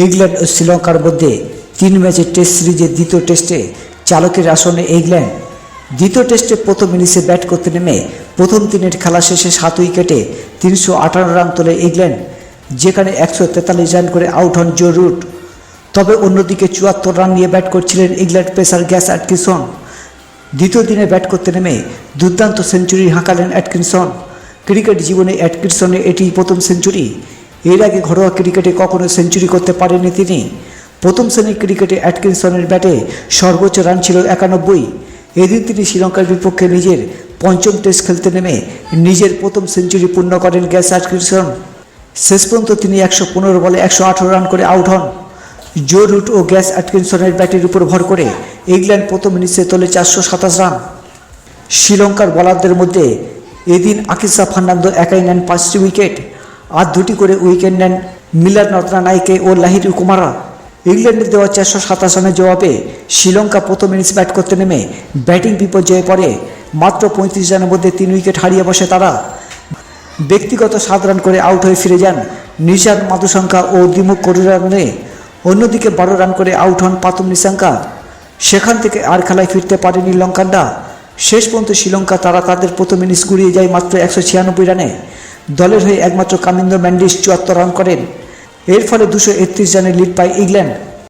England ও শ্রীলঙ্কার মধ্যে 3 ম্যাচের টেস্ট সিরিজের দ্বিতীয় টেস্টে চালকের আসনে ইংল্যান্ড। দ্বিতীয় টেস্টে প্রথম ইনিংসে ব্যাট করতে নেমে প্রথম 3 খেলা শেষে 7 উইকেটে 318 রান তোলে ইংল্যান্ড, যেখানে 143 রান করে আউট হন জো রুট। তবে অন্যদিকে 74 রান নিয়ে ব্যাট করছিলেন ইংল্যান্ড পেসার গ্যাস অ্যাটকিনসন। দ্বিতীয় দিনে ব্যাট করতে নেমে দুর্দান্ত সেঞ্চুরি হাঁকালেন অ্যাটকিনসন। ক্রিকেট জীবনে অ্যাটকিনসনের এটিই প্রথম সেঞ্চুরি। এর আগে ঘরোয়া ক্রিকেটে কখনো সেঞ্চুরি করতে পারেননি তিনি। প্রথম শ্রেণীর ক্রিকেটে অ্যাটকিনসনের ব্যাটে সর্বোচ্চ রান ছিল 91। এদিন তিনি শ্রীলঙ্কার বিপক্ষে নিজের পঞ্চম টেস্ট খেলতে নেমে নিজের প্রথম সেঞ্চুরি পূর্ণ করেন গ্যাস অ্যাটকিনসন। শেষ পর্যন্ত তিনি 115 বলে 118 রান করে আউট হন। জো রুট ও গ্যাস অ্যাটকিনসনের ব্যাটের উপর ভর করে ইংল্যান্ড প্রথম ইনিংসে তোলে 427 রান। শ্রীলঙ্কার বোলারদের মধ্যে এদিন আকিসা ফার্নান্দো একাই নেন 5টি উইকেট, আর 2টি করে উইকেট নেন মিলার রত্নানায়েকে ও লাহিরু কুমারা। ইংল্যান্ডের দেওয়া 427 রানের জবাবে শ্রীলঙ্কা প্রথম ইনিংস ব্যাট করতে নেমে ব্যাটিং বিপর্যয়ে পড়ে। মাত্র 35 রানের মধ্যে 3 উইকেট হারিয়ে বসে তারা। ব্যক্তিগত 7 রান করে আউট হয়ে ফিরে যান নিশান মাধুশঙ্কা ও দিমুক করুণারত্নে। অন্যদিকে 12 রান করে আউট হন পাতুম নিসাঙ্কা। সেখান থেকে আর খেলায় ফিরতে পারেনি লঙ্কানরা। শেষ পর্যন্ত শ্রীলঙ্কা তারা তাদের প্রথম ইনিংস গুড়িয়ে যায় মাত্র 196 রানে। দলের হয়ে একমাত্র কামিন্দো ম্যান্ডিস 74 রান করেন। এর ফলে 231 রানের লিড পায় ইংল্যান্ড।